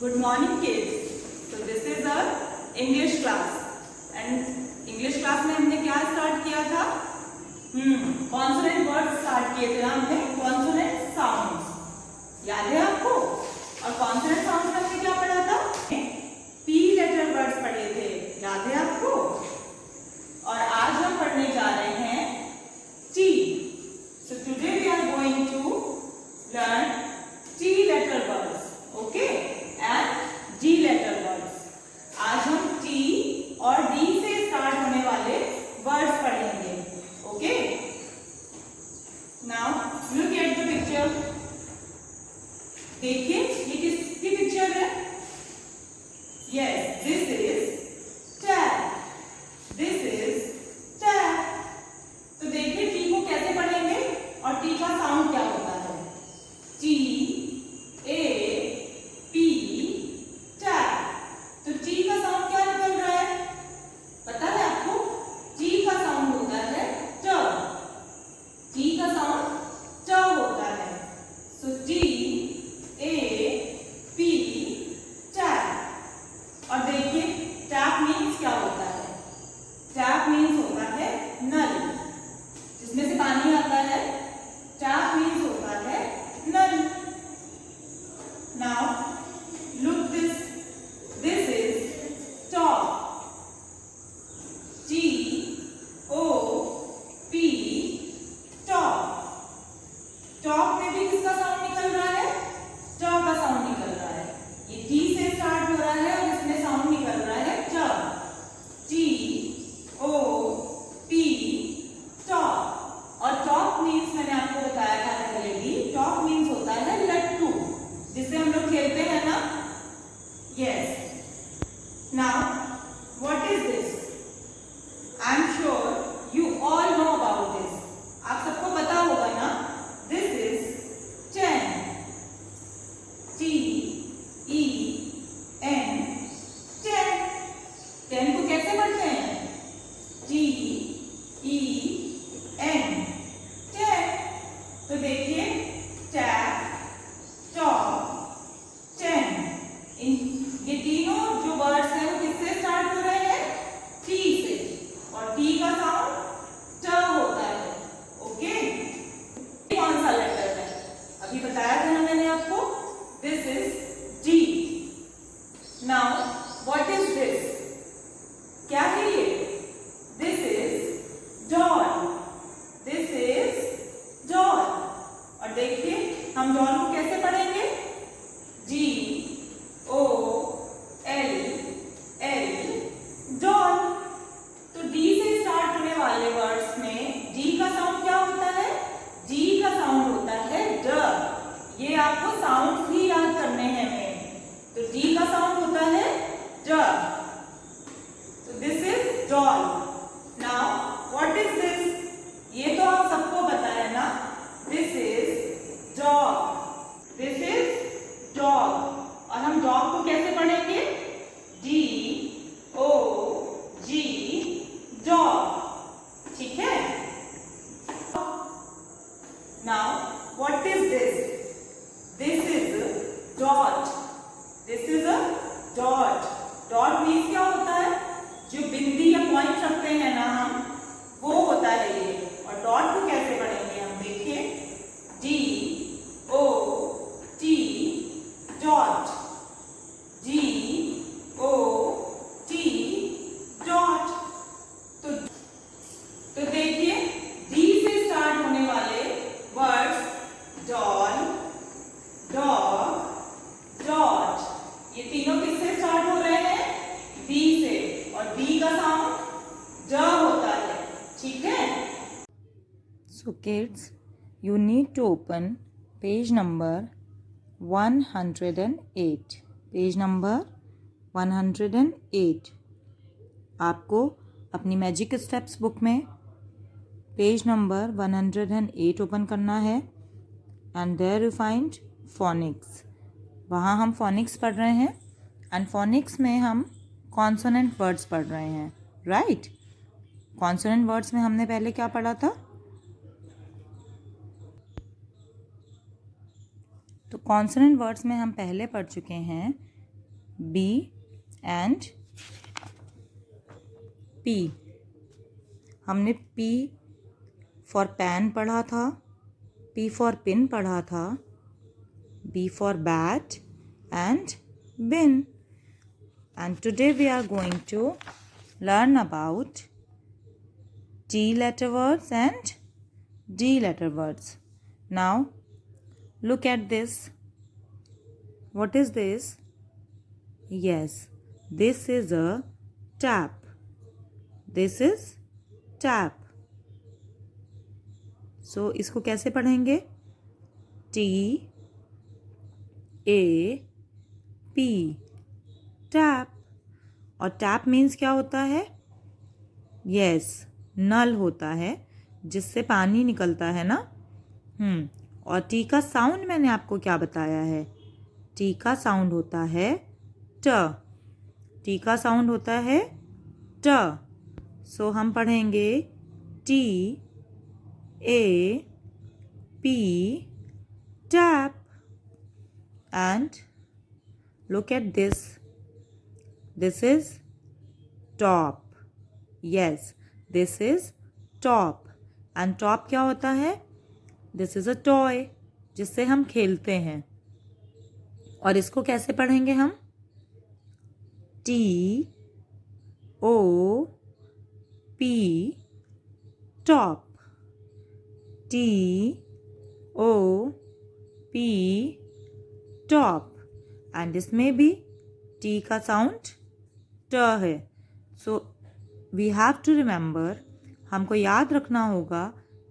Good morning kids. So this is our English class and English class में हमने क्या start किया था? कॉन्सोनेंट वर्ड्स स्टार्ट किए थे हमने, कॉन्सोनेंट साउंड्स याद है आपको? और कॉन्सोनेंट साउंड्स में हमने क्या पढ़ा था? पी लेटर वर्ड्स पढ़े थे, याद है आपको? और आज हम पढ़ने जा रहे हैं T. So today we are going to learn T letter words, okay? And G letter words. आज हम T और D से स्टार्ट होने वाले वर्ड्स पढ़ेंगे, okay? Now look at the picture. देखिए ये किसकी पिक्चर है? Yes, this is tab. This is tab. तो देखिए T को कैसे पढ़ेंगे और T का साउंड क्या होता है? T A P tab. तो T का साउंड क्या निकल रहा है? पता है आपको? T का साउंड होता है ट. T का साउंड ट होता है. So T A P tab. और देखिए टैप मीन्स क्या होता है? टैप मीन्स होता है नल, जिसमें से पानी आता है. टैप मीन्स होता है नल. Now look this is top. T O P top. Top में भी किसका साउंड निकल रहा है? ट का साउंड निकल रहा है. ये T से स्टार्ट हो रहा है और इसमें साउंड निकल रहा है ट. T O P top. और टॉप मीन्स मैंने आपको बताया था पहले भी, टॉप मीन्स होता है लट्टू, जिससे हम लोग खेलते हैं ना. Yes. Now what is this? I am sure you all know about this. आप सबको पता होगा ना. This is 10. T E N 10. 10 को कैसे पढ़ते हैं? T E N 10. तो देखिए टैप, टॉप, 10. ये तीनों जो वर्ड्स हैं वो किससे स्टार्ट हो रहे हैं? T से. और T का साउंड ट होता है. ओके. कौन सा लेटर है? अभी बताया था ना मैंने आपको. This is G. Now what is this? क्या है ये? This is doll. This is doll. और देखिए हम डॉल को कैसे पढ़ेंगे? G O L L doll. तो D से स्टार्ट होने वाले वर्ड्स में G का साउंड क्या होता है? G का साउंड होता है ड. ये आपको साउंड ही याद करने हैं मेन. तो D का साउंड होता है ड. तो this is doll. Now what is this? ये तो आप सबको पता है ना. This is dog. This is dog. और हम डॉग को कैसे पढ़ेंगे? D O G dog. ठीक है. Now what is this? This is dot. This is a dot. Dot means क्या होता है? जो बिंदी या पॉइंट रखते हैं ना हम, वो होता है ये. और डॉट को कैसे पढ़ेंगे हम? देखिए D O T dot. G O T dot. तो देखिए D से स्टार्ट होने वाले वर्ड्स डॉल, डॉग, डॉट, ये तीनों किससे स्टार्ट हो रहे हैं? D से. और D का साउंड ड होता है. ठीक है. So kids, you need to open page number 108. Page number 108. आपको अपनी मैजिक स्टेप्स बुक में पेज नंबर 108 ओपन करना है. And there you find phonics. वहाँ हम फोनिक्स पढ़ रहे हैं. एंड फोनिक्स में हम कॉन्सोनेंट वर्ड्स पढ़ रहे हैं. राइट. कॉन्सोनेंट वर्ड्स में हमने पहले क्या पढ़ा था? तो कॉन्सोनेंट वर्ड्स में हम पहले पढ़ चुके हैं B and P. हमने P for pan पढ़ा था, P for pin पढ़ा था, B for bat and bin. And today we are going to learn about T letter words and D letter words. Now look at this. What is this? Yes, this is a tap. This is tap. So इसको कैसे पढ़ेंगे? T A P, tap. और tap means क्या होता है? Yes, नल होता है जिससे पानी निकलता है ना। और टी का साउंड मैंने आपको क्या बताया है? टी का साउंड होता है ट। टी का साउंड होता है ट। सो हम पढ़ेंगे T A P, tap. And look at this. This is top. Yes, this is top. And top क्या होता है? This is a toy जिससे हम खेलते हैं. और इसको कैसे पढ़ेंगे हम? T O P, top. T O P, top. And इसमें भी T का साउंड ट है. So we have to remember, हमको याद रखना होगा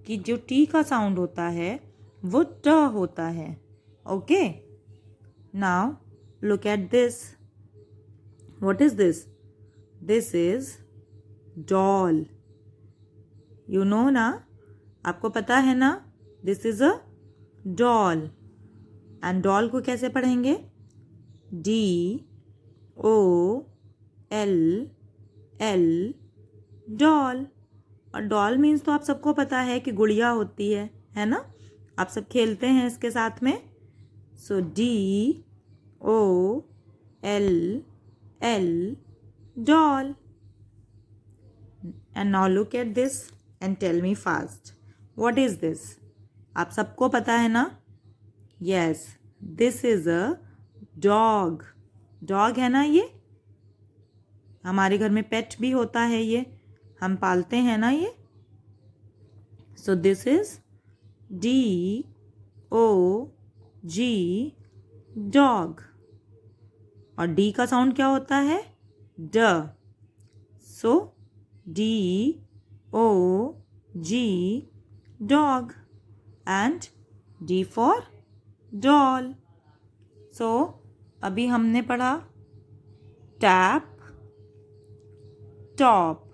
कि जो T का साउंड होता है वो ट होता है. Okay, now look at this. What is this? This is doll. You know ना, आपको पता है ना, this is a doll. And doll को कैसे पढ़ेंगे? D O L L, doll. और डॉल मीन्स तो आप सबको पता है कि गुड़िया होती है ना? आप सब खेलते हैं इसके साथ में. So D O L L, doll. And now look at this and tell me fast, what is this? आप सबको पता है ना? Yes, this is a dog. Dog है ना ये? हमारे घर में पेट भी होता है, ये हम पालते हैं ना ये. So this is D O G, dog. और D का साउंड क्या होता है? ड. So D O G, dog. And D for doll. सो अभी हमने पढ़ा टैप, टॉप.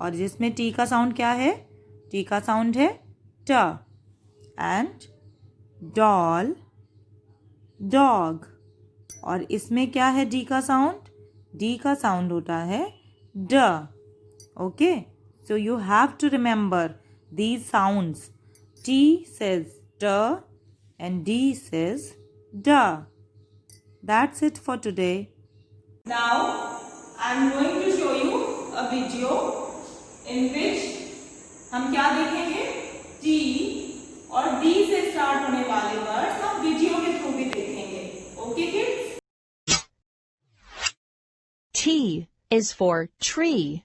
और जिसमें टी का साउंड क्या है? टी का साउंड है ट. And doll, dog. और इसमें क्या है डी का साउंड? डी का साउंड होता है ड. Okay, so you have to remember these sounds. T says ट and D says da. That's it for today. Now I am going to show you a video in which हम क्या देखेंगे? T और D से start होने वाले words हम video के थ्रू भी देखेंगे. Okay kids? T is for tree.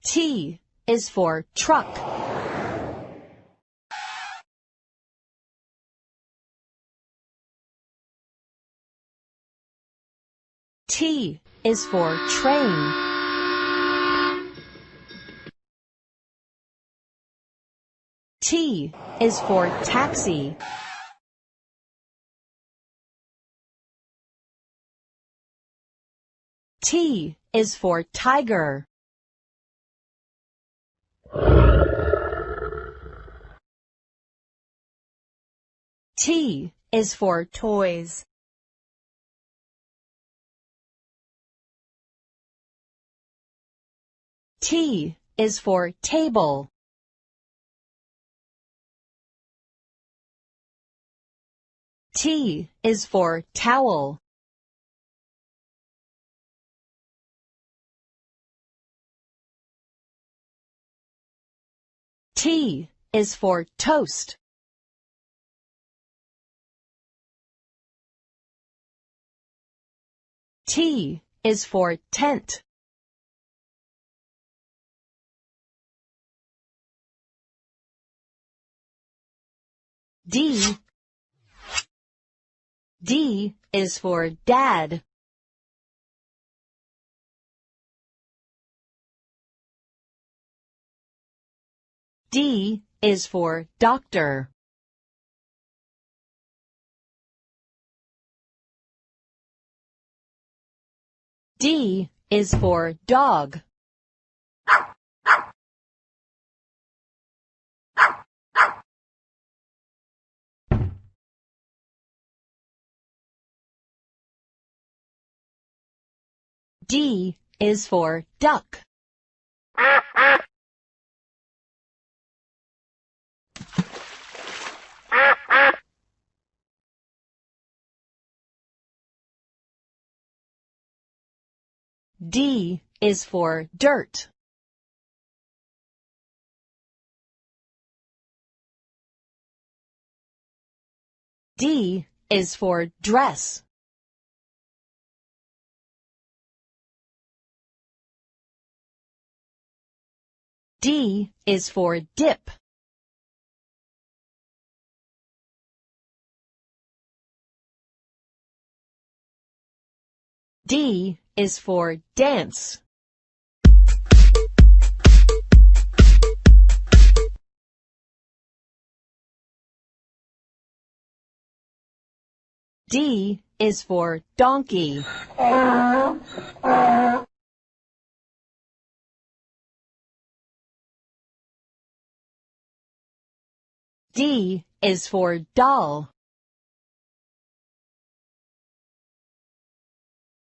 T is for truck. T is for train. T is for taxi. T is for tiger. T is for toys. T is for table. T is for towel. T is for toast. T is for tent. D is for dad. D is for doctor. D is for dog. D is for duck. D is for dirt. D is for dress. D is for dip. D is for dance. D is for donkey. D is for doll.